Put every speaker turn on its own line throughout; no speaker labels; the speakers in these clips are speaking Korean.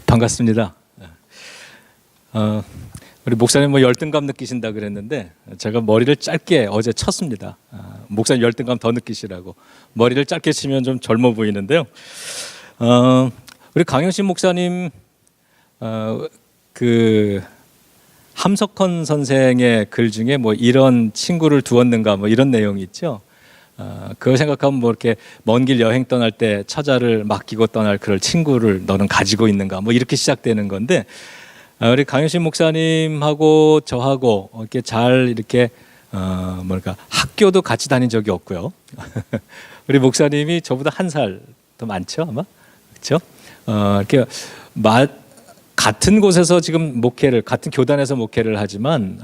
반갑습니다. 우리 목사님 뭐 열등감 느끼신다 그랬는데 제가 머리를 짧게 어제 쳤습니다. 목사님 열등감 더 느끼시라고 머리를 짧게 치면 좀 젊어 보이는데요. 우리 강영신 목사님 그 함석헌 선생의 글 중에 뭐 이런 친구를 두었는가 뭐 이런 내용이 있죠. 그거 생각하면 뭐 이렇게 먼 길 여행 떠날 때 처자를 맡기고 떠날 그럴 친구를 너는 가지고 있는가 뭐 이렇게 시작되는 건데, 우리 강영신 목사님하고 저하고 이렇게 잘 이렇게 뭐랄까 학교도 같이 다닌 적이 없고요. 우리 목사님이 저보다 한 살 더 많죠 아마, 그렇죠? 이렇게 같은 곳에서 지금 목회를 같은 교단에서 목회를 하지만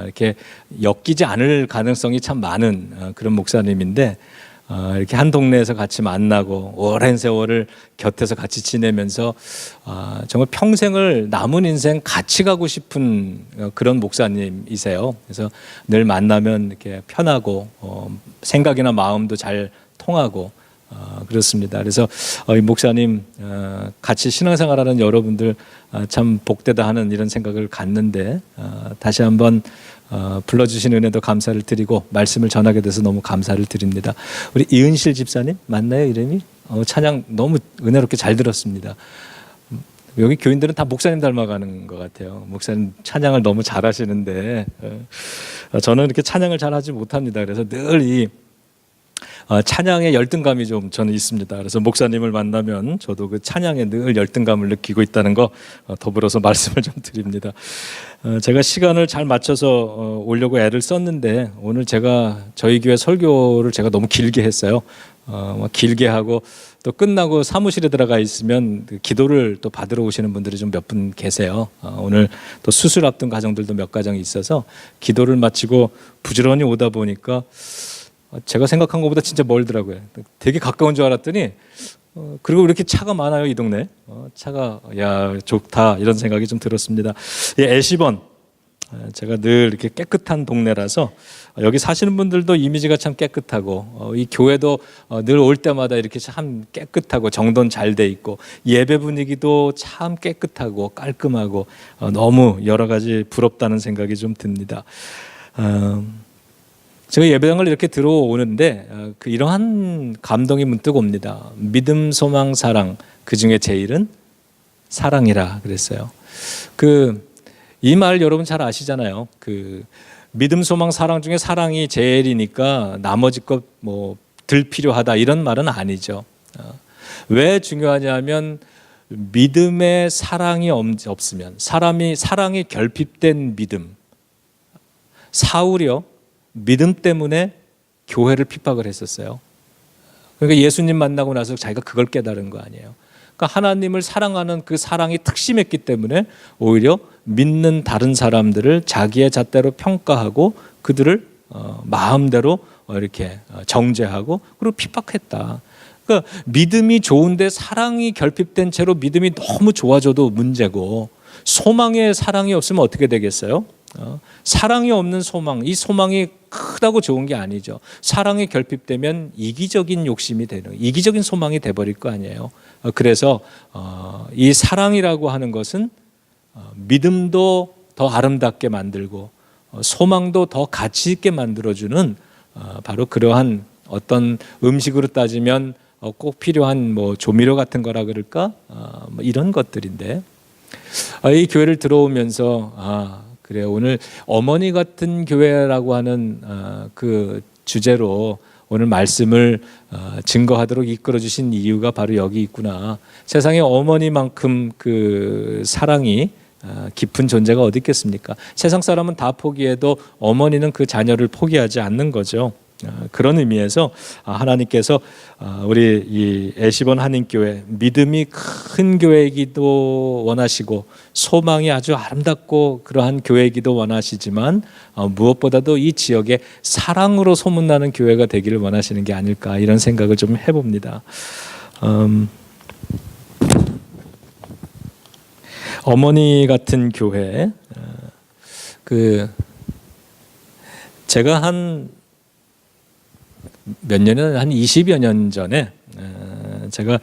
이렇게 엮이지 않을 가능성이 참 많은 그런 목사님인데, 이렇게 한 동네에서 같이 만나고 오랜 세월을 곁에서 같이 지내면서 정말 평생을 남은 인생 같이 가고 싶은 그런 목사님이세요. 그래서 늘 만나면 이렇게 편하고 생각이나 마음도 잘 통하고 그렇습니다. 그래서 이 목사님 같이 신앙생활하는 여러분들 참 복되다 하는 이런 생각을 갖는데, 다시 한번 불러주신 은혜도 감사를 드리고 말씀을 전하게 돼서 너무 감사를 드립니다. 우리 이은실 집사님 맞나요 이름이? 찬양 너무 은혜롭게 잘 들었습니다. 여기 교인들은 다 목사님 닮아가는 것 같아요. 목사님 찬양을 너무 잘하시는데 저는 이렇게 찬양을 잘하지 못합니다. 그래서 늘 이 찬양의 열등감이 좀 저는 있습니다. 그래서 목사님을 만나면 저도 그 찬양에 늘 열등감을 느끼고 있다는 거 더불어서 말씀을 좀 드립니다. 제가 시간을 잘 맞춰서 오려고 애를 썼는데 오늘 제가 저희 교회 설교를 제가 너무 길게 했어요. 길게 하고 또 끝나고 사무실에 들어가 있으면 기도를 또 받으러 오시는 분들이 좀 몇 분 계세요. 오늘 또 수술 앞둔 가정들도 몇 가정이 있어서 기도를 마치고 부지런히 오다 보니까 제가 생각한 것보다 진짜 멀더라고요. 되게 가까운 줄 알았더니 그리고 이렇게 차가 많아요 이 동네. 차가 야 좋다 이런 생각이 좀 들었습니다. 애시번 제가 늘 이렇게 깨끗한 동네라서 여기 사시는 분들도 이미지가 참 깨끗하고 이 교회도 늘 올 때마다 이렇게 참 깨끗하고 정돈 잘 돼 있고 예배 분위기도 참 깨끗하고 깔끔하고 너무 여러 가지 부럽다는 생각이 좀 듭니다. 제가 예배당을 이렇게 들어오는데 이러한 감동이 문득 옵니다. 믿음, 소망, 사랑, 그 중에 제일은 사랑이라 그랬어요. 이 말 여러분 잘 아시잖아요. 믿음, 소망, 사랑 중에 사랑이 제일이니까 나머지 것 뭐 들 필요하다 이런 말은 아니죠. 왜 중요하냐면 믿음에 사랑이 없으면 사랑이 결핍된 믿음. 사울이요. 믿음 때문에 교회를 핍박을 했었어요. 그러니까 예수님 만나고 나서 자기가 그걸 깨달은 거 아니에요. 그러니까 하나님을 사랑하는 그 사랑이 특심했기 때문에 오히려 믿는 다른 사람들을 자기의 잣대로 평가하고 그들을 마음대로 이렇게 정죄하고 그리고 핍박했다. 그러니까 믿음이 좋은데 사랑이 결핍된 채로 믿음이 너무 좋아져도 문제고, 소망에 사랑이 없으면 어떻게 되겠어요? 사랑이 없는 소망, 이 소망이 크다고 좋은 게 아니죠. 사랑이 결핍되면 이기적인 욕심이 되는, 이기적인 소망이 돼버릴 거 아니에요. 그래서 이 사랑이라고 하는 것은 믿음도 더 아름답게 만들고 소망도 더 가치 있게 만들어주는 바로 그러한 어떤 음식으로 따지면 꼭 필요한 뭐 조미료 같은 거라 그럴까, 뭐 이런 것들인데, 이 교회를 들어오면서 그래 오늘 어머니 같은 교회라고 하는 그 주제로 오늘 말씀을 증거하도록 이끌어 주신 이유가 바로 여기 있구나. 세상에 어머니만큼 그 사랑이 깊은 존재가 어디 있겠습니까? 세상 사람은 다 포기해도 어머니는 그 자녀를 포기하지 않는 거죠. 그런 의미에서 하나님께서 우리 이 애시번 한인교회 믿음이 큰 교회이기도 원하시고 소망이 아주 아름답고 그러한 교회이기도 원하시지만 무엇보다도 이 지역에 사랑으로 소문나는 교회가 되기를 원하시는 게 아닐까 이런 생각을 좀 해봅니다. 어머니 같은 교회, 제가 몇 년은 한 20여 년 전에 제가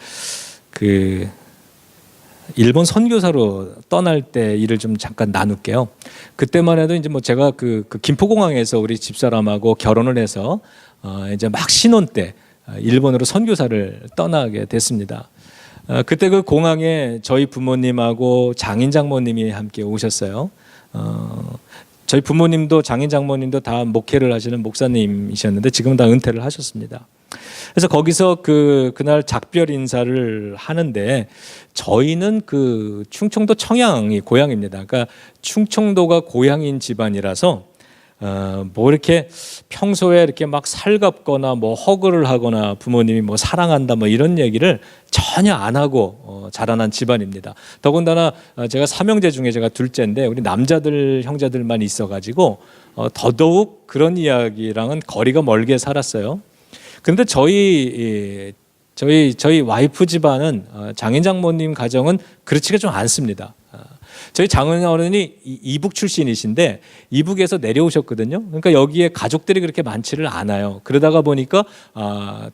일본 선교사로 떠날 때 일을 좀 잠깐 나눌게요. 그때만 해도 이제 뭐 제가 그 김포공항에서 우리 집사람하고 결혼을 해서 이제 막 신혼 때 일본으로 선교사를 떠나게 됐습니다. 그때 그 공항에 저희 부모님하고 장인 장모님이 함께 오셨어요. 저희 부모님도 장인 장모님도 다 목회를 하시는 목사님이셨는데 지금은 다 은퇴를 하셨습니다. 그래서 거기서 그날 작별 인사를 하는데 저희는 그 충청도 청양이 고향입니다. 그러니까 충청도가 고향인 집안이라서 뭐 이렇게 평소에 이렇게 막 살갑거나 뭐 허그를 하거나 부모님이 뭐 사랑한다 뭐 이런 얘기를 전혀 안 하고 자라난 집안입니다. 더군다나 제가 삼형제 중에 제가 둘째인데 우리 남자들 형제들만 있어가지고 더더욱 그런 이야기랑은 거리가 멀게 살았어요. 그런데 저희 와이프 집안은 장인 장모님 가정은 그렇지가 좀 않습니다. 저희 장인어른이 이북 출신이신데 이북에서 내려오셨거든요. 그러니까 여기에 가족들이 그렇게 많지를 않아요. 그러다가 보니까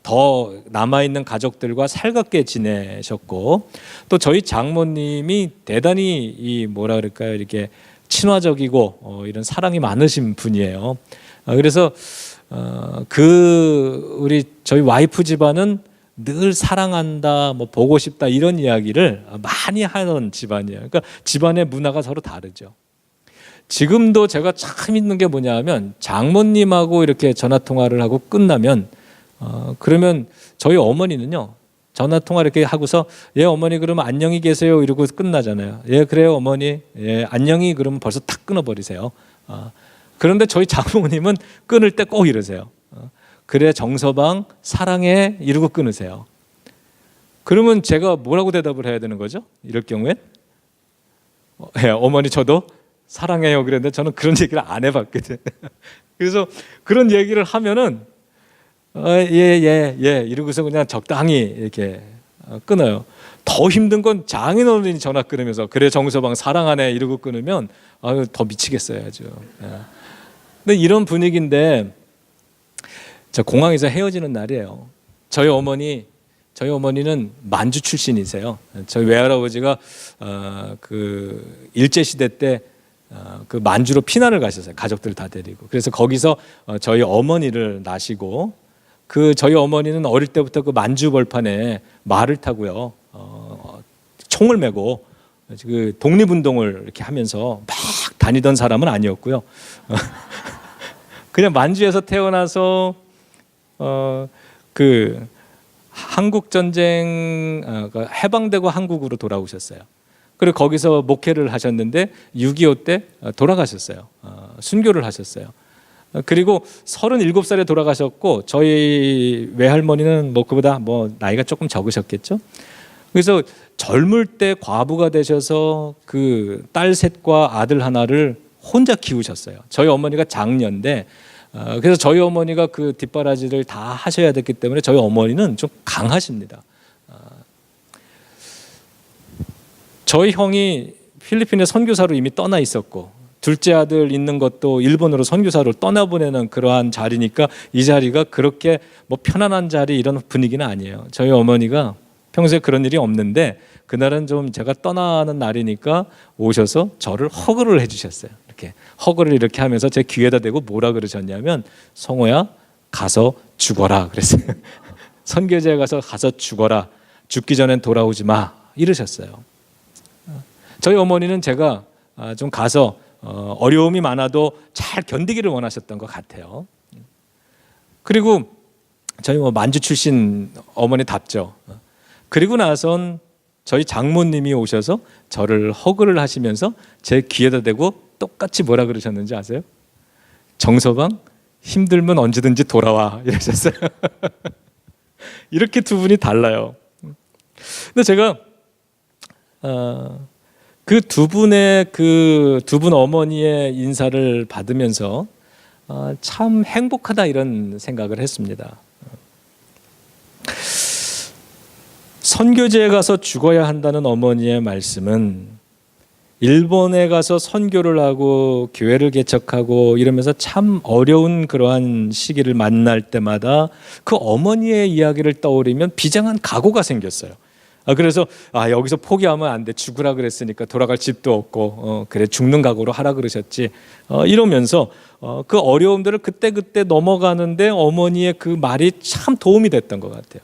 더 남아있는 가족들과 살갑게 지내셨고 또 저희 장모님이 대단히 이 뭐라 그럴까요? 이렇게 친화적이고 이런 사랑이 많으신 분이에요. 그래서 우리 저희 와이프 집안은 늘 사랑한다, 뭐 보고 싶다 이런 이야기를 많이 하는 집안이에요. 그러니까 집안의 문화가 서로 다르죠. 지금도 제가 참 있는 게 뭐냐면 장모님하고 이렇게 전화 통화를 하고 끝나면 그러면 저희 어머니는요 전화 통화 이렇게 하고서 예 어머니 그러면 안녕히 계세요 이러고 끝나잖아요. 예 그래요 어머니 예 안녕히 그러면 벌써 탁 끊어버리세요. 그런데 저희 장모님은 끊을 때 꼭 이러세요. 그래 정서방 사랑해 이러고 끊으세요. 그러면 제가 뭐라고 대답을 해야 되는 거죠? 이럴 경우엔 예, 어머니 저도 사랑해요 그랬는데 저는 그런 얘기를 안 해봤거든요. 그래서 그런 얘기를 하면은 예 이러고서 그냥 적당히 이렇게 끊어요. 더 힘든 건 장인어른이 전화 끊으면서 그래 정서방 사랑하네 이러고 끊으면 더 미치겠어요 아주. 근데 이런 분위기인데 저 공항에서 헤어지는 날이에요. 저희 어머니는 만주 출신이세요. 저희 외할아버지가 그 일제 시대 때 그 만주로 피난을 가셨어요. 가족들 다 데리고. 그래서 거기서 저희 어머니를 낳으시고 그 저희 어머니는 어릴 때부터 그 만주 벌판에 말을 타고요. 총을 메고 그 독립운동을 이렇게 하면서 막 다니던 사람은 아니었고요. 그냥 만주에서 태어나서 그 한국 전쟁 해방되고 한국으로 돌아오셨어요. 그리고 거기서 목회를 하셨는데 6.25 때 돌아가셨어요. 순교를 하셨어요. 그리고 37살에 돌아가셨고 저희 외할머니는 뭐 그보다 뭐 나이가 조금 적으셨겠죠. 그래서 젊을 때 과부가 되셔서 그 딸 셋과 아들 하나를 혼자 키우셨어요. 저희 어머니가 장녀인데 그래서 저희 어머니가 그 뒷바라지를 다 하셔야 됐기 때문에 저희 어머니는 좀 강하십니다. 저희 형이 필리핀에 선교사로 이미 떠나 있었고 둘째 아들 있는 것도 일본으로 선교사로 떠나보내는 그러한 자리니까 이 자리가 그렇게 뭐 편안한 자리 이런 분위기는 아니에요. 저희 어머니가 평소에 그런 일이 없는데 그날은 좀 제가 떠나는 날이니까 오셔서 저를 허그를 해주셨어요. 이렇게 허그를 이렇게 하면서 제 귀에다 대고 뭐라 그러셨냐면 성호야 가서 죽어라 그랬어요. 선교지에 가서 죽어라. 죽기 전엔 돌아오지 마 이러셨어요. 저희 어머니는 제가 좀 가서 어려움이 많아도 잘 견디기를 원하셨던 것 같아요. 그리고 저희 뭐 만주 출신 어머니답죠. 그리고 나선 저희 장모님이 오셔서 저를 허그를 하시면서 제 귀에다 대고 똑같이 뭐라 그러셨는지 아세요? 정서방 힘들면 언제든지 돌아와 이러셨어요. 이렇게 두 분이 달라요. 근데 제가 그 두 분의 그 두 분 어머니의 인사를 받으면서 참 행복하다 이런 생각을 했습니다. 선교지에 가서 죽어야 한다는 어머니의 말씀은 일본에 가서 선교를 하고 교회를 개척하고 이러면서 참 어려운 그러한 시기를 만날 때마다 그 어머니의 이야기를 떠올리면 비장한 각오가 생겼어요. 그래서 여기서 포기하면 안 돼. 죽으라 그랬으니까 돌아갈 집도 없고 그래 죽는 각오로 하라 그러셨지. 이러면서 그 어려움들을 그때 넘어가는데 어머니의 그 말이 참 도움이 됐던 것 같아요.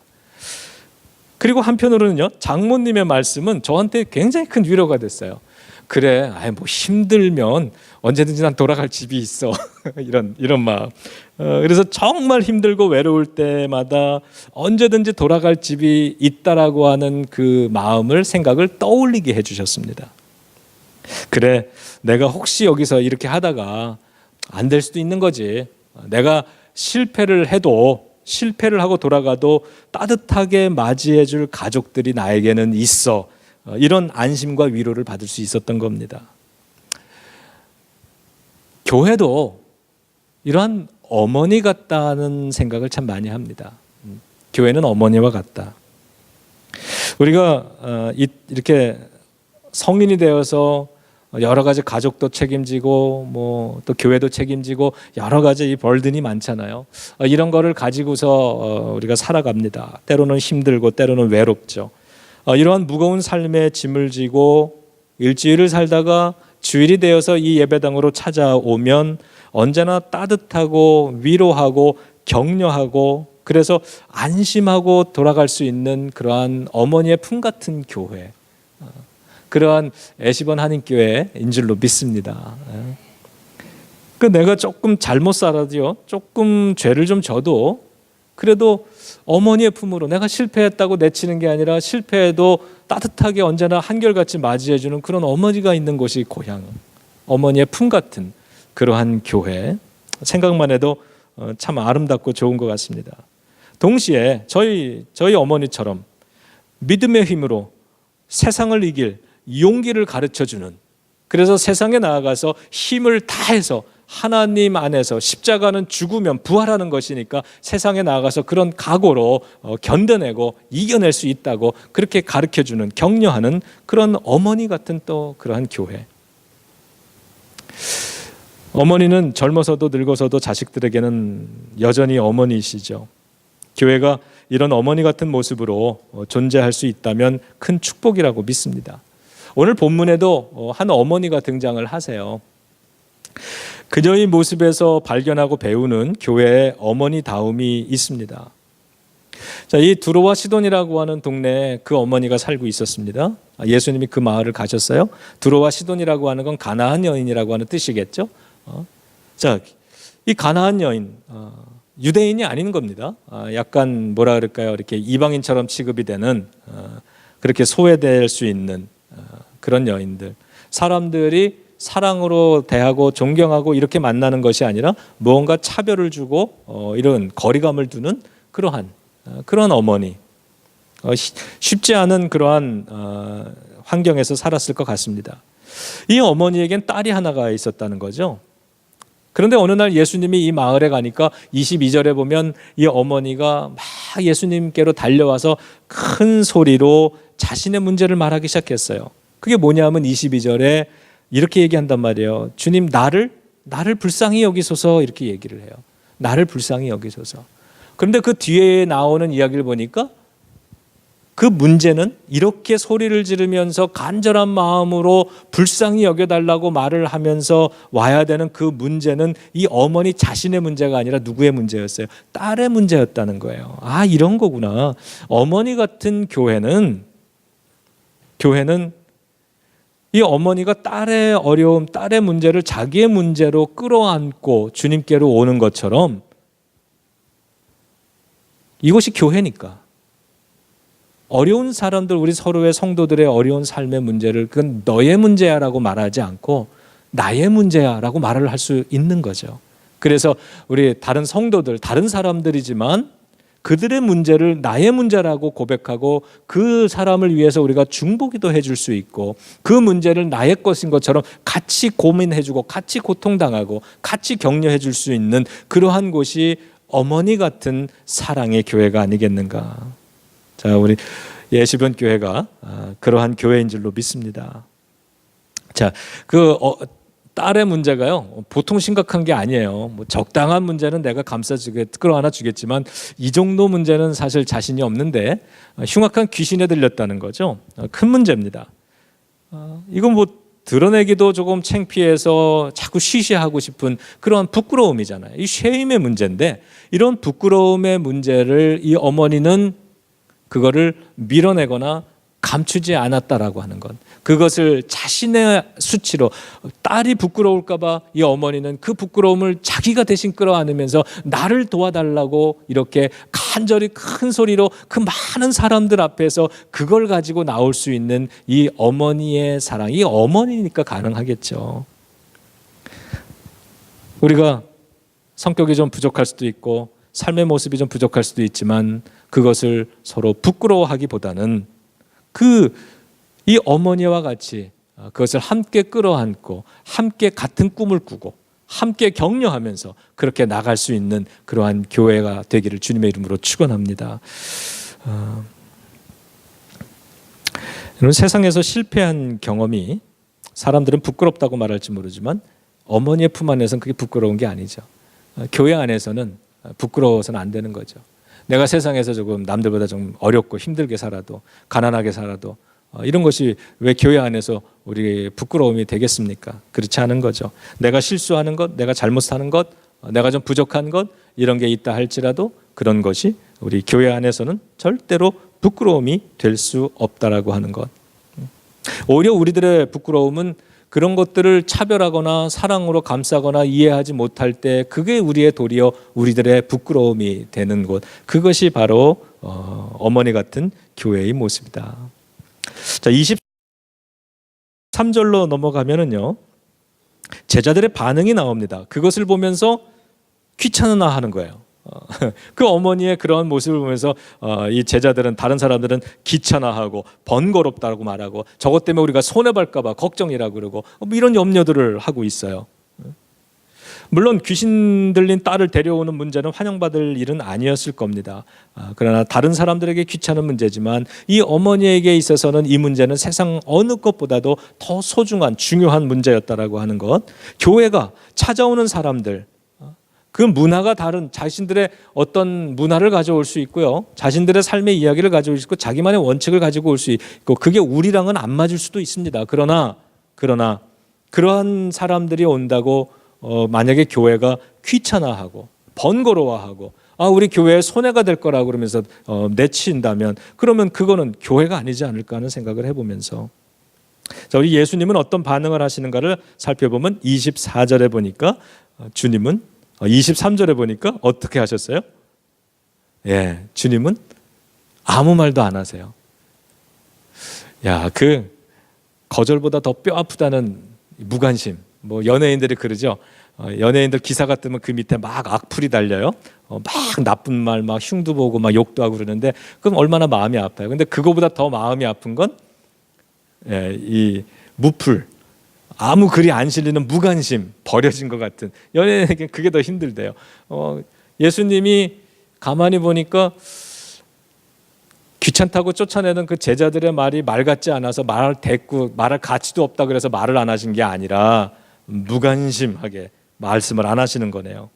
그리고 한편으로는요, 장모님의 말씀은 저한테 굉장히 큰 위로가 됐어요. 그래, 뭐 힘들면 언제든지 난 돌아갈 집이 있어. 이런 마음. 그래서 정말 힘들고 외로울 때마다 언제든지 돌아갈 집이 있다라고 하는 그 마음을, 생각을 떠올리게 해주셨습니다. 그래, 내가 혹시 여기서 이렇게 하다가 안 될 수도 있는 거지. 내가 실패를 하고 돌아가도 따뜻하게 맞이해줄 가족들이 나에게는 있어. 이런 안심과 위로를 받을 수 있었던 겁니다. 교회도 이러한 어머니 같다는 생각을 참 많이 합니다. 교회는 어머니와 같다. 우리가 이렇게 성인이 되어서 여러 가지 가족도 책임지고 또 교회도 책임지고 여러 가지 이 벌든이 많잖아요. 이런 거를 가지고서 우리가 살아갑니다. 때로는 힘들고 때로는 외롭죠. 이러한 무거운 삶의 짐을 지고 일주일을 살다가 주일이 되어서 이 예배당으로 찾아오면 언제나 따뜻하고 위로하고 격려하고 그래서 안심하고 돌아갈 수 있는 그러한 어머니의 품 같은 교회, 그러한 애시번 한인교회인 줄로 믿습니다. 내가 조금 잘못 살아도요, 조금 죄를 좀 져도 그래도 어머니의 품으로 내가 실패했다고 내치는 게 아니라 실패해도 따뜻하게 언제나 한결같이 맞이해주는 그런 어머니가 있는 곳이 고향, 어머니의 품 같은 그러한 교회, 생각만 해도 참 아름답고 좋은 것 같습니다. 동시에 저희 어머니처럼 믿음의 힘으로 세상을 이길 용기를 가르쳐주는, 그래서 세상에 나아가서 힘을 다해서 하나님 안에서 십자가는 죽으면 부활하는 것이니까 세상에 나아가서 그런 각오로 견뎌내고 이겨낼 수 있다고 그렇게 가르쳐주는, 격려하는 그런 어머니 같은 또 그러한 교회. 어머니는 젊어서도 늙어서도 자식들에게는 여전히 어머니이시죠. 교회가 이런 어머니 같은 모습으로 존재할 수 있다면 큰 축복이라고 믿습니다. 오늘 본문에도 한 어머니가 등장을 하세요. 그녀의 모습에서 발견하고 배우는 교회의 어머니다움이 있습니다. 자, 이 두로와 시돈이라고 하는 동네에 그 어머니가 살고 있었습니다. 예수님이 그 마을을 가셨어요. 두로와 시돈이라고 하는 건 가나안 여인이라고 하는 뜻이겠죠. 자, 이 가나안 여인, 유대인이 아닌 겁니다. 약간 뭐라 그럴까요? 이렇게 이방인처럼 취급이 되는, 그렇게 소외될 수 있는 그런 여인들. 사람들이 사랑으로 대하고 존경하고 이렇게 만나는 것이 아니라 무언가 차별을 주고 이런 거리감을 두는 그런 어머니, 쉽지 않은 그러한 환경에서 살았을 것 같습니다. 이 어머니에겐 딸이 하나가 있었다는 거죠. 그런데 어느 날 예수님이 이 마을에 가니까 22절에 보면 이 어머니가 막 예수님께로 달려와서 큰 소리로 자신의 문제를 말하기 시작했어요. 그게 뭐냐면 22절에 이렇게 얘기한단 말이에요. 주님, 나를 불쌍히 여기소서, 이렇게 얘기를 해요. 나를 불쌍히 여기소서. 그런데 그 뒤에 나오는 이야기를 보니까 그 문제는 이렇게 소리를 지르면서 간절한 마음으로 불쌍히 여겨달라고 말을 하면서 와야 되는 그 문제는 이 어머니 자신의 문제가 아니라 누구의 문제였어요? 딸의 문제였다는 거예요. 이런 거구나. 어머니 같은 교회는 이 어머니가 딸의 어려움, 딸의 문제를 자기의 문제로 끌어안고 주님께로 오는 것처럼 이것이 교회니까. 어려운 사람들, 우리 서로의 성도들의 어려운 삶의 문제를 그건 너의 문제야라고 말하지 않고 나의 문제야라고 말을 할 수 있는 거죠. 그래서 우리 다른 성도들, 다른 사람들이지만 그들의 문제를 나의 문제라고 고백하고 그 사람을 위해서 우리가 중보기도 해줄 수 있고 그 문제를 나의 것인 것처럼 같이 고민해주고 같이 고통당하고 같이 격려해줄 수 있는 그러한 곳이 어머니 같은 사랑의 교회가 아니겠는가. 자, 우리 예시본 교회가 그러한 교회인 줄로 믿습니다. 자, 딸의 문제가요 보통 심각한 게 아니에요. 뭐 적당한 문제는 내가 끌어안아 주겠지만 이 정도 문제는 사실 자신이 없는데 흉악한 귀신에 들렸다는 거죠. 큰 문제입니다. 이건 뭐 드러내기도 조금 창피해서 자꾸 쉬쉬하고 싶은 그러한 부끄러움이잖아요. 이 쉐임의 문제인데 이런 부끄러움의 문제를 이 어머니는 그거를 밀어내거나 감추지 않았다라고 하는 것. 그것을 자신의 수치로 딸이 부끄러울까 봐 이 어머니는 그 부끄러움을 자기가 대신 끌어안으면서 나를 도와달라고 이렇게 간절히 큰 소리로 그 많은 사람들 앞에서 그걸 가지고 나올 수 있는 이 어머니의 사랑. 이 어머니니까 가능하겠죠. 우리가 성격이 좀 부족할 수도 있고 삶의 모습이 좀 부족할 수도 있지만 그것을 서로 부끄러워하기보다는 이 어머니와 같이 그것을 함께 끌어안고 함께 같은 꿈을 꾸고 함께 격려하면서 그렇게 나갈 수 있는 그러한 교회가 되기를 주님의 이름으로 축원합니다. 여러분, 세상에서 실패한 경험이 사람들은 부끄럽다고 말할지 모르지만 어머니의 품 안에서는 그게 부끄러운 게 아니죠. 교회 안에서는 부끄러워서는 안 되는 거죠. 내가 세상에서 조금 남들보다 좀 어렵고 힘들게 살아도 가난하게 살아도 이런 것이 왜 교회 안에서 우리 부끄러움이 되겠습니까? 그렇지 않은 거죠. 내가 실수하는 것, 내가 잘못하는 것, 내가 좀 부족한 것 이런 게 있다 할지라도 그런 것이 우리 교회 안에서는 절대로 부끄러움이 될 수 없다라고 하는 것. 오히려 우리들의 부끄러움은 그런 것들을 차별하거나 사랑으로 감싸거나 이해하지 못할 때 그게 우리의 도리어 우리들의 부끄러움이 되는 곳. 그것이 바로 어머니 같은 교회의 모습이다. 자, 23절로 넘어가면은요. 제자들의 반응이 나옵니다. 그것을 보면서 귀찮으나 하는 거예요. 그 어머니의 그런 모습을 보면서 이 제자들은 다른 사람들은 귀찮아하고 번거롭다고 말하고 저것 때문에 우리가 손해볼까 봐 걱정이라고 그러고 이런 염려들을 하고 있어요. 물론 귀신 들린 딸을 데려오는 문제는 환영받을 일은 아니었을 겁니다. 그러나 다른 사람들에게 귀찮은 문제지만 이 어머니에게 있어서는 이 문제는 세상 어느 것보다도 더 소중한 중요한 문제였다라고 하는 것. 교회가 찾아오는 사람들 그 문화가 다른 자신들의 어떤 문화를 가져올 수 있고요. 자신들의 삶의 이야기를 가져올 수 있고 자기만의 원칙을 가지고 올 수 있고 그게 우리랑은 안 맞을 수도 있습니다. 그러나 그러한 사람들이 온다고 만약에 교회가 귀찮아하고 번거로워하고 우리 교회에 손해가 될 거라고 그러면서 내친다면 그러면 그거는 교회가 아니지 않을까 하는 생각을 해보면서 자, 우리 예수님은 어떤 반응을 하시는가를 살펴보면 24절에 보니까 주님은 23절에 보니까 어떻게 하셨어요? 예, 주님은 아무 말도 안 하세요. 야, 그 거절보다 더 뼈 아프다는 무관심. 뭐 연예인들이 그러죠. 연예인들 기사가 뜨면 그 밑에 막 악플이 달려요. 막 나쁜 말, 막 흉도 보고 막 욕도 하고 그러는데 그럼 얼마나 마음이 아파요. 근데 그거보다 더 마음이 아픈 건 이 무풀. 아무 글이 안 실리는 무관심, 버려진 것 같은 연예인에게 그게 더 힘들대요. 예수님이 가만히 보니까 귀찮다고 쫓아내는 그 제자들의 말이 말 같지 않아서 말할 가치도 없다 그래서 말을 안 하신 게 아니라 무관심하게 말씀을 안 하시는 거네요.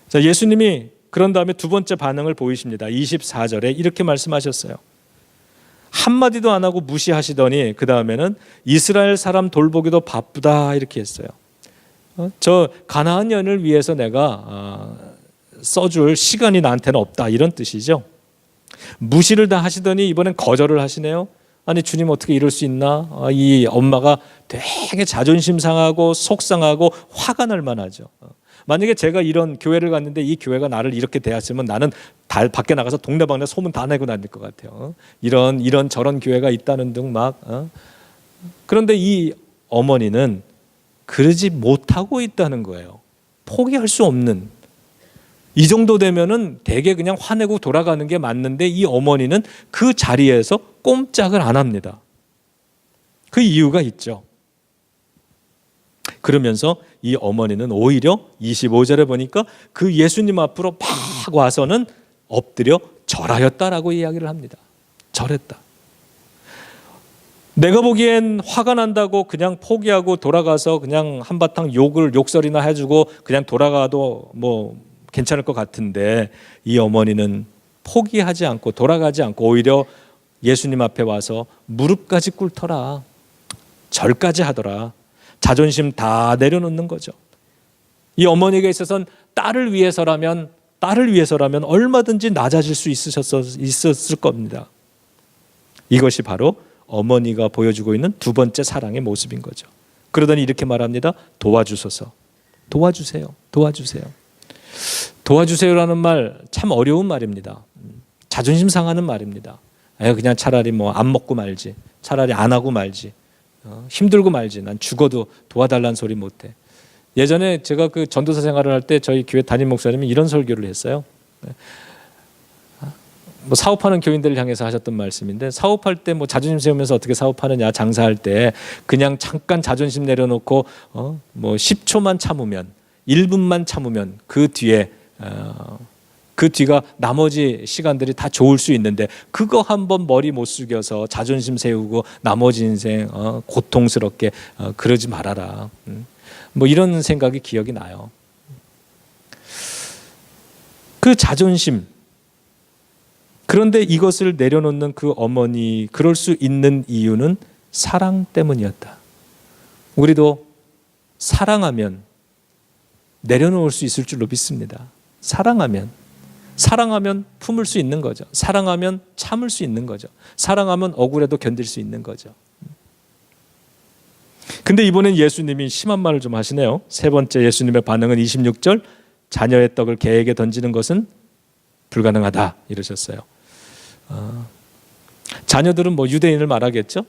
자, 예수님이 그런 다음에 두 번째 반응을 보이십니다. 24절에 이렇게 말씀하셨어요. 한마디도 안 하고 무시하시더니 그 다음에는 이스라엘 사람 돌보기도 바쁘다 이렇게 했어요. 저 가나안 여인을 위해서 내가 써줄 시간이 나한테는 없다 이런 뜻이죠. 무시를 다 하시더니 이번엔 거절을 하시네요. 아니 주님 어떻게 이럴 수 있나? 이 엄마가 되게 자존심 상하고 속상하고 화가 날 만하죠. 만약에 제가 이런 교회를 갔는데 이 교회가 나를 이렇게 대했으면 나는 밖에 나가서 동네방네 소문 다 내고 다닐 것 같아요. 이런 저런 교회가 있다는 등 막. 그런데 이 어머니는 그러지 못하고 있다는 거예요. 포기할 수 없는. 이 정도 되면은 되게 그냥 화내고 돌아가는 게 맞는데 이 어머니는 그 자리에서 꼼짝을 안 합니다. 그 이유가 있죠. 그러면서 이 어머니는 오히려 25절에 보니까 그 예수님 앞으로 막 와서는 엎드려 절하였다라고 이야기를 합니다. 절했다. 내가 보기엔 화가 난다고 그냥 포기하고 돌아가서 그냥 한바탕 욕설이나 해주고 그냥 돌아가도 뭐 괜찮을 것 같은데, 이 어머니는 포기하지 않고 돌아가지 않고 오히려 예수님 앞에 와서 무릎까지 꿇더라, 절까지 하더라. 자존심 다 내려놓는 거죠. 이 어머니에게 있어서는 딸을 위해서라면 얼마든지 낮아질 수 있었을 겁니다. 이것이 바로 어머니가 보여주고 있는 두 번째 사랑의 모습인 거죠. 그러더니 이렇게 말합니다. 도와주소서. 도와주세요. 도와주세요. 도와주세요라는 말 참 어려운 말입니다. 자존심 상하는 말입니다. 그냥 차라리 뭐 안 먹고 말지, 차라리 안 하고 말지, 힘들고 말지, 난 죽어도 도와달라는 소리 못해. 예전에 제가 그 전도사 생활을 할 때 저희 교회 담임 목사님이 이런 설교를 했어요. 뭐 사업하는 교인들을 향해서 하셨던 말씀인데, 사업할 때 뭐 자존심 세우면서 어떻게 사업하느냐, 장사할 때 그냥 잠깐 자존심 내려놓고 뭐 10초만 참으면, 1분만 참으면 그 뒤가 나머지 시간들이 다 좋을 수 있는데, 그거 한번 머리 못 숙여서 자존심 세우고 나머지 인생 고통스럽게 그러지 말아라. 뭐 이런 생각이 기억이 나요. 그 자존심, 그런데 이것을 내려놓는 그 어머니, 그럴 수 있는 이유는 사랑 때문이었다. 우리도 사랑하면 내려놓을 수 있을 줄로 믿습니다. 사랑하면 품을 수 있는 거죠. 사랑하면 참을 수 있는 거죠. 사랑하면 억울해도 견딜 수 있는 거죠. 근데 이번엔 예수님이 심한 말을 좀 하시네요. 세 번째 예수님의 반응은 26절, 자녀의 떡을 개에게 던지는 것은 불가능하다 이러셨어요. 자녀들은 뭐 유대인을 말하겠죠.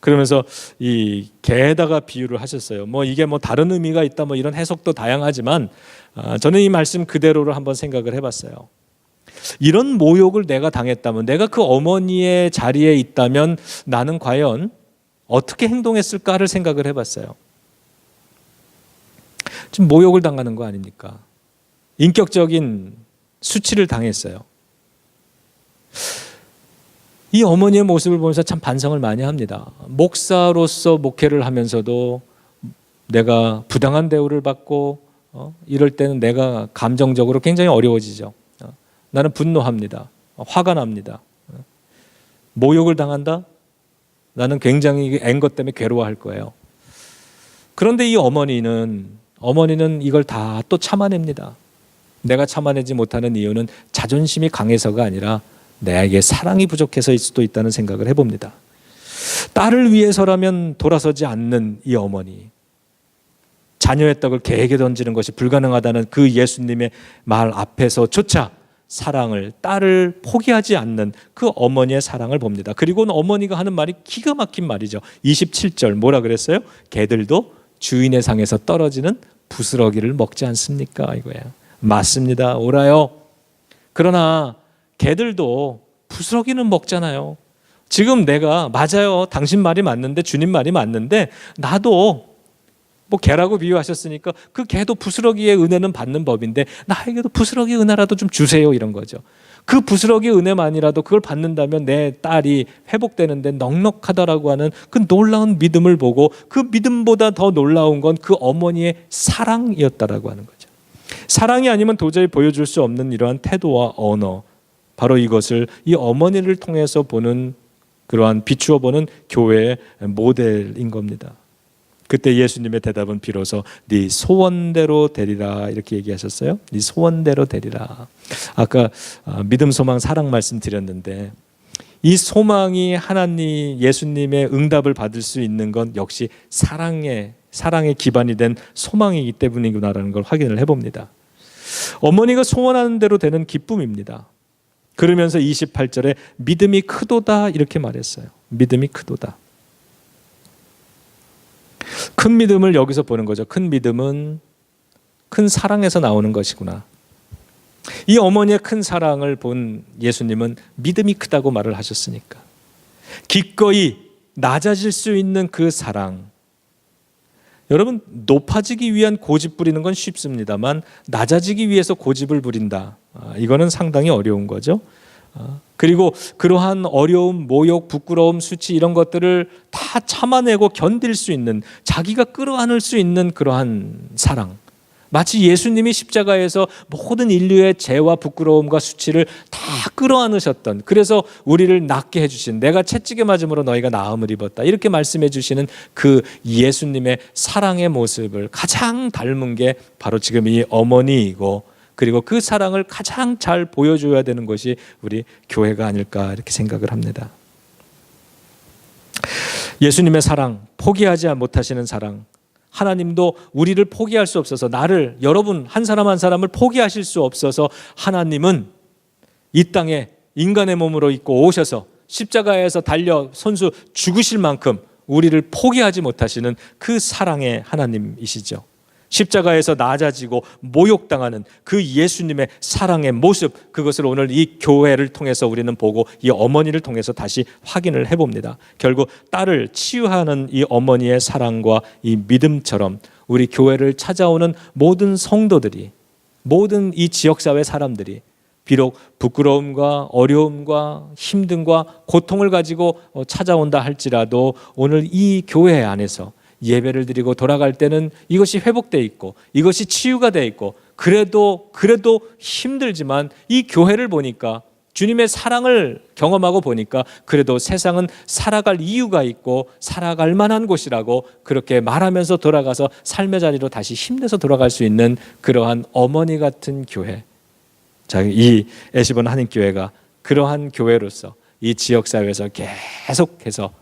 그러면서 이 개에다가 비유를 하셨어요. 뭐 이게 뭐 다른 의미가 있다, 뭐 이런 해석도 다양하지만 저는 이 말씀 그대로를 한번 생각을 해봤어요. 이런 모욕을 내가 당했다면, 내가 그 어머니의 자리에 있다면 나는 과연 어떻게 행동했을까를 생각을 해봤어요. 지금 모욕을 당하는 거 아닙니까? 인격적인 수치를 당했어요. 이 어머니의 모습을 보면서 참 반성을 많이 합니다. 목사로서 목회를 하면서도 내가 부당한 대우를 받고 이럴 때는 내가 감정적으로 굉장히 어려워지죠. 나는 분노합니다. 화가 납니다. 모욕을 당한다? 나는 굉장히 앵거 때문에 괴로워할 거예요. 그런데 이 어머니는 이걸 다 또 참아냅니다. 내가 참아내지 못하는 이유는 자존심이 강해서가 아니라 내게 사랑이 부족해서일 수도 있다는 생각을 해봅니다. 딸을 위해서라면 돌아서지 않는 이 어머니, 자녀의 떡을 개에게 던지는 것이 불가능하다는 그 예수님의 말 앞에서조차 사랑을, 딸을 포기하지 않는 그 어머니의 사랑을 봅니다. 그리고는 어머니가 하는 말이 기가 막힌 말이죠. 27절 뭐라 그랬어요? 개들도 주인의 상에서 떨어지는 부스러기를 먹지 않습니까? 이거야. 맞습니다. 옳아요. 그러나 개들도 부스러기는 먹잖아요. 지금 내가 맞아요. 당신 말이 맞는데, 주님 말이 맞는데, 나도 뭐 개라고 비유하셨으니까 그 개도 부스러기의 은혜는 받는 법인데 나에게도 부스러기 은혜라도 좀 주세요, 이런 거죠. 그 부스러기 은혜만이라도 그걸 받는다면 내 딸이 회복되는데 넉넉하다라고 하는 그 놀라운 믿음을 보고, 그 믿음보다 더 놀라운 건 그 어머니의 사랑이었다라고 하는 거죠. 사랑이 아니면 도저히 보여줄 수 없는 이러한 태도와 언어, 바로 이것을 이 어머니를 통해서 보는, 그러한 비추어 보는 교회의 모델인 겁니다. 그때 예수님의 대답은 비로소 네 소원대로 되리라 이렇게 얘기하셨어요. 네 소원대로 되리라. 아까 믿음, 소망, 사랑 말씀드렸는데, 이 소망이 하나님, 예수님의 응답을 받을 수 있는 건 역시 사랑의 기반이 된 소망이기 때문이구나라는 걸 확인을 해봅니다. 어머니가 소원하는 대로 되는 기쁨입니다. 그러면서 28절에 믿음이 크도다 이렇게 말했어요. 믿음이 크도다. 큰 믿음을 여기서 보는 거죠. 큰 믿음은 큰 사랑에서 나오는 것이구나. 이 어머니의 큰 사랑을 본 예수님은 믿음이 크다고 말을 하셨으니까, 기꺼이 낮아질 수 있는 그 사랑. 여러분, 높아지기 위한 고집 부리는 건 쉽습니다만 낮아지기 위해서 고집을 부린다, 이거는 상당히 어려운 거죠. 그리고 그러한 어려움, 모욕, 부끄러움, 수치 이런 것들을 다 참아내고 견딜 수 있는, 자기가 끌어안을 수 있는 그러한 사랑. 마치 예수님이 십자가에서 모든 인류의 죄와 부끄러움과 수치를 다 끌어안으셨던, 그래서 우리를 낫게 해주신, 내가 채찍에 맞음으로 너희가 나음을 입었다, 이렇게 말씀해 주시는 그 예수님의 사랑의 모습을 가장 닮은 게 바로 지금 이 어머니이고, 그리고 그 사랑을 가장 잘 보여줘야 되는 것이 우리 교회가 아닐까 이렇게 생각을 합니다. 예수님의 사랑, 포기하지 못하시는 사랑, 하나님도 우리를 포기할 수 없어서, 나를, 여러분 한 사람 한 사람을 포기하실 수 없어서 하나님은 이 땅에 인간의 몸으로 입고 오셔서 십자가에서 달려 손수 죽으실 만큼 우리를 포기하지 못하시는 그 사랑의 하나님이시죠. 십자가에서 낮아지고 모욕당하는 그 예수님의 사랑의 모습, 그것을 오늘 이 교회를 통해서 우리는 보고 이 어머니를 통해서 다시 확인을 해봅니다. 결국 딸을 치유하는 이 어머니의 사랑과 이 믿음처럼 우리 교회를 찾아오는 모든 성도들이, 모든 이 지역사회 사람들이 비록 부끄러움과 어려움과 힘듦과 고통을 가지고 찾아온다 할지라도 오늘 이 교회 안에서 예배를 드리고 돌아갈 때는 이것이 회복되어 있고 이것이 치유가 되어 있고, 그래도 힘들지만 이 교회를 보니까, 주님의 사랑을 경험하고 보니까 그래도 세상은 살아갈 이유가 있고 살아갈 만한 곳이라고 그렇게 말하면서 돌아가서 삶의 자리로 다시 힘내서 돌아갈 수 있는 그러한 어머니 같은 교회, 자, 이 애시본 한인교회가 그러한 교회로서 이 지역사회에서 계속해서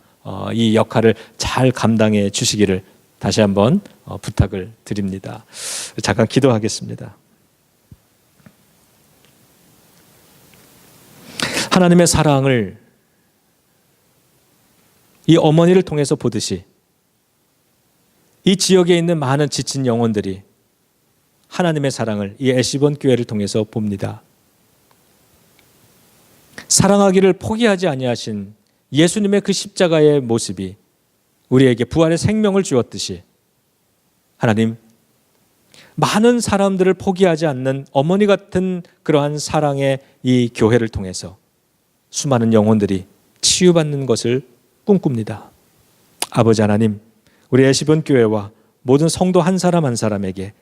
이 역할을 잘 감당해 주시기를 다시 한번 부탁을 드립니다. 잠깐 기도하겠습니다. 하나님의 사랑을 이 어머니를 통해서 보듯이 이 지역에 있는 많은 지친 영혼들이 하나님의 사랑을 이 애시본 교회를 통해서 봅니다. 사랑하기를 포기하지 아니하신 예수님의 그 십자가의 모습이 우리에게 부활의 생명을 주었듯이, 하나님, 많은 사람들을 포기하지 않는 어머니 같은 그러한 사랑의 이 교회를 통해서 수많은 영혼들이 치유받는 것을 꿈꿉니다. 아버지 하나님, 우리 애시본 교회와 모든 성도 한 사람 한 사람에게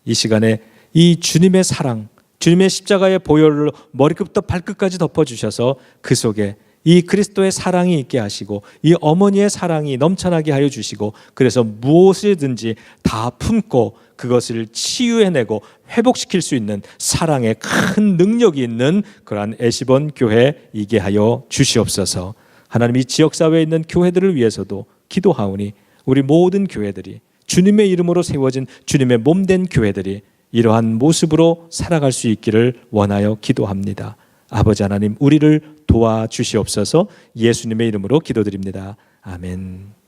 이 시간에 이 주님의 사랑, 주님의 십자가의 보혈로 머리끝부터 발끝까지 덮어주셔서 그 속에 이 그리스도의 사랑이 있게 하시고 이 어머니의 사랑이 넘쳐나게 하여 주시고, 그래서 무엇이든지 다 품고 그것을 치유해내고 회복시킬 수 있는 사랑의 큰 능력이 있는 그러한 애시본 교회이게 하여 주시옵소서. 하나님, 이 지역사회에 있는 교회들을 위해서도 기도하오니 우리 모든 교회들이, 주님의 이름으로 세워진 주님의 몸된 교회들이 이러한 모습으로 살아갈 수 있기를 원하여 기도합니다. 아버지 하나님, 우리를 도와주시옵소서. 예수님의 이름으로 기도드립니다. 아멘.